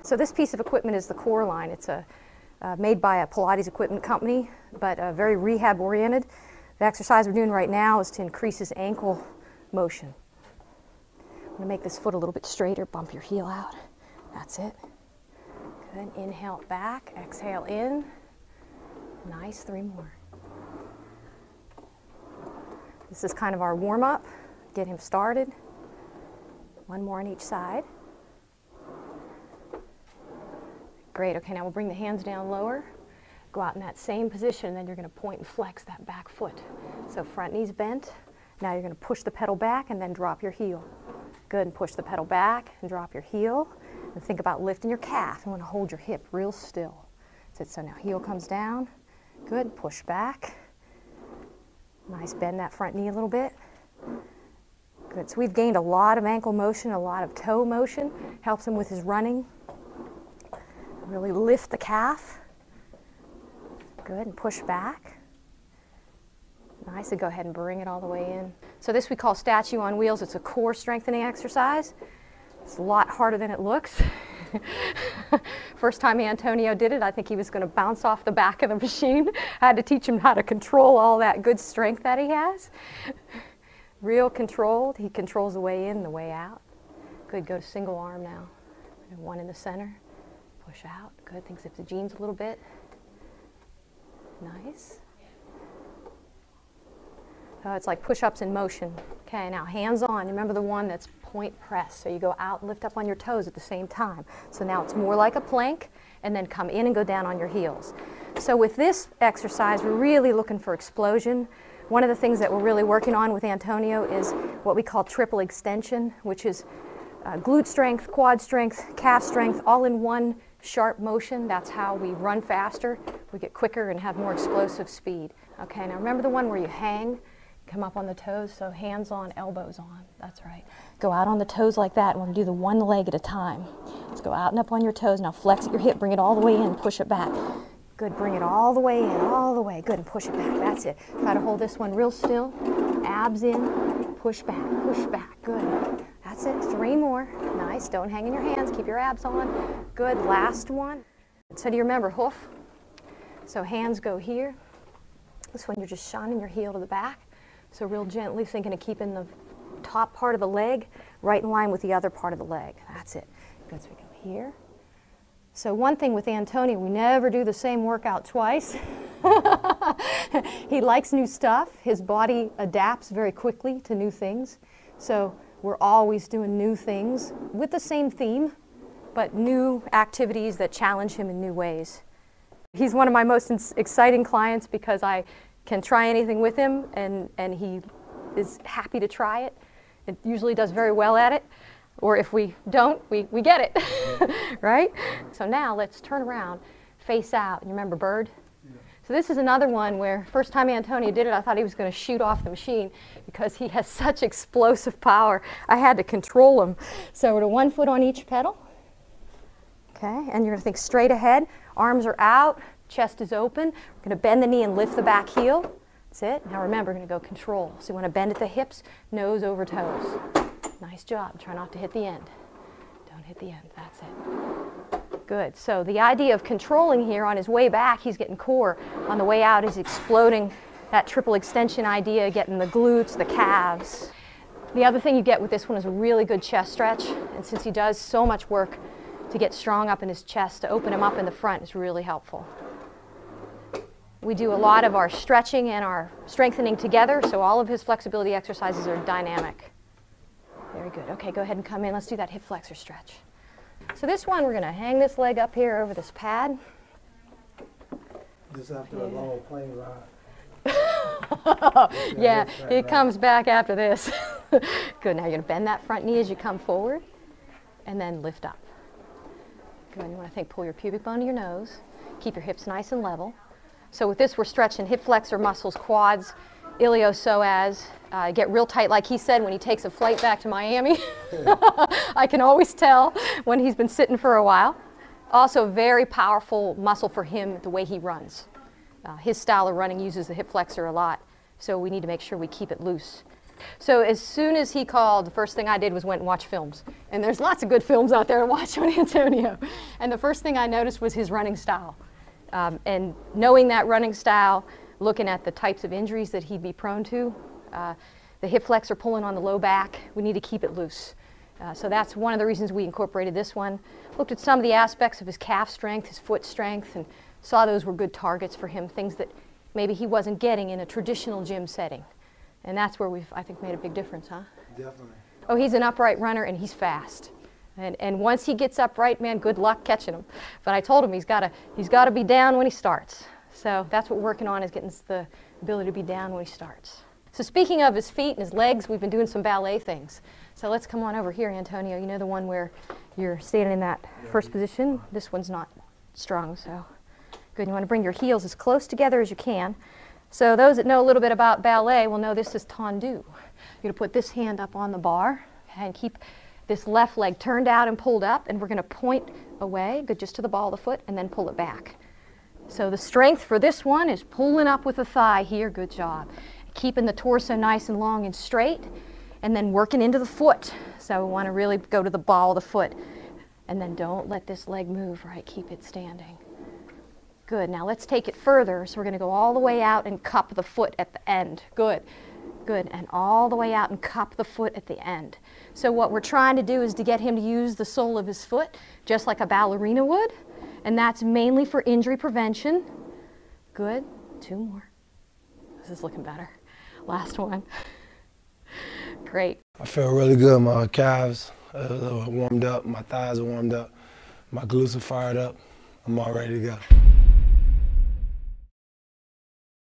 So this piece of equipment is the Coraline. It's made by a Pilates equipment company, but very rehab oriented. The exercise we're doing right now is to increase his ankle motion. I'm going to make this foot a little bit straighter, bump your heel out. That's it. Good. Inhale back, exhale in. Nice, 3 more. This is kind of our warm-up. Get him started. 1 more on each side. Great. Okay, now we'll bring the hands down lower. Go out in that same position, and then you're going to point and flex that back foot. So front knee's bent. Now you're going to push the pedal back and then drop your heel. Good, and push the pedal back and drop your heel. And think about lifting your calf. You want to hold your hip real still. That's it. So now heel comes down. Good, push back. Nice, bend that front knee a little bit. Good, so we've gained a lot of ankle motion, a lot of toe motion. Helps him with his running. Really lift the calf. Good, and push back. Nice, and go ahead and bring it all the way in. So this we call statue on wheels. It's a core strengthening exercise. It's a lot harder than it looks. First time Antonio did it, I think he was going to bounce off the back of the machine. I had to teach him how to control all that good strength that he has. Real controlled. He controls the way in, the way out. Good, go to single arm now. And 1 in the center. Push out. Good, think zip the jeans a little bit. Nice. So it's like push-ups in motion. Okay, now hands on. Remember the one that's point press. So you go out and lift up on your toes at the same time. So now it's more like a plank, and then come in and go down on your heels. So with this exercise, we're really looking for explosion. One of the things that we're really working on with Antonio is what we call triple extension, which is glute strength, quad strength, calf strength, all in one sharp motion. That's how we run faster. We get quicker and have more explosive speed. Okay, now remember the one where you hang, come up on the toes, so hands on, elbows on. That's right. Go out on the toes like that. We're going to do the 1 leg at a time. Let's go out and up on your toes. Now flex at your hip, bring it all the way in, push it back. Good, bring it all the way in, all the way. Good, and push it back. That's it. Try to hold this one real still. Abs in, push back, push back. Good. That's it. 3 more. Nice. Don't hang in your hands. Keep your abs on. Good. Last one. So do you remember hoof? So hands go here. This one you're just shining your heel to the back. So real gently thinking of keeping the top part of the leg right in line with the other part of the leg. That's it. Good. So we go here. So one thing with Antonio, we never do the same workout twice. He likes new stuff. His body adapts very quickly to new things. So we're always doing new things with the same theme, but new activities that challenge him in new ways. He's one of my most exciting clients because I can try anything with him, and he is happy to try it. It usually does very well at it. Or if we don't, we get it, right? So now let's turn around, face out. You remember bird? Yeah. So this is another one where first time Antonio did it, I thought he was going to shoot off the machine because he has such explosive power. I had to control him. So we're to 1 foot on each pedal. Okay, and you're going to think straight ahead. Arms are out, chest is open. We're going to bend the knee and lift the back heel. That's it. Now remember, we're going to go control. So you want to bend at the hips, nose over toes. Nice job. Try not to hit the end. Don't hit the end. That's it. Good. So the idea of controlling here, on his way back, he's getting core. On the way out, he's exploding that triple extension idea, getting the glutes, the calves. The other thing you get with this one is a really good chest stretch. And since he does so much work to get strong up in his chest, to open him up in the front is really helpful. We do a lot of our stretching and our strengthening together, so all of his flexibility exercises are dynamic. Very good. Okay, go ahead and come in. Let's do that hip flexor stretch. So this one, we're going to hang this leg up here over this pad. Just after a long plane ride. Yeah, it comes back after this. Good. Now you're going to bend that front knee as you come forward, and then lift up. Good. You want to think, pull your pubic bone to your nose. Keep your hips nice and level. So with this, we're stretching hip flexor muscles, quads, iliopsoas. Get real tight, like he said, when he takes a flight back to Miami. I can always tell when he's been sitting for a while. Also, very powerful muscle for him, the way he runs. His style of running uses the hip flexor a lot, so we need to make sure we keep it loose. So as soon as he called, the first thing I did was went and watch films. And there's lots of good films out there to watch on Antonio. And the first thing I noticed was his running style. And knowing that running style, looking at the types of injuries that he'd be prone to, the hip flexor pulling on the low back, we need to keep it loose. So that's one of the reasons we incorporated this one. Looked at some of the aspects of his calf strength, his foot strength, and saw those were good targets for him, things that maybe he wasn't getting in a traditional gym setting. And that's where we've, I think, made a big difference, huh? Definitely. Oh, he's an upright runner and he's fast. And once he gets upright, man, good luck catching him. But I told him he's got to be down when he starts. So that's what we're working on, is getting the ability to be down when he starts. So speaking of his feet and his legs, we've been doing some ballet things. So let's come on over here, Antonio. You know the one where you're standing in that first position? This one's not strong, so good. You want to bring your heels as close together as you can. So those that know a little bit about ballet will know this is tendu. You're going to put this hand up on the bar and keep this left leg turned out and pulled up, and we're going to point away, good, just to the ball of the foot, and then pull it back. So the strength for this one is pulling up with the thigh here, good job. Keeping the torso nice and long and straight, and then working into the foot. So we want to really go to the ball of the foot. And then don't let this leg move, right? Keep it standing. Good. Now let's take it further. So we're going to go all the way out and cup the foot at the end. Good. Good. And all the way out and cup the foot at the end. So what we're trying to do is to get him to use the sole of his foot, just like a ballerina would. And that's mainly for injury prevention. Good. 2 more. This is looking better. Last one. Great. I feel really good. My calves are warmed up, my thighs are warmed up, my glutes are fired up. I'm all ready to go.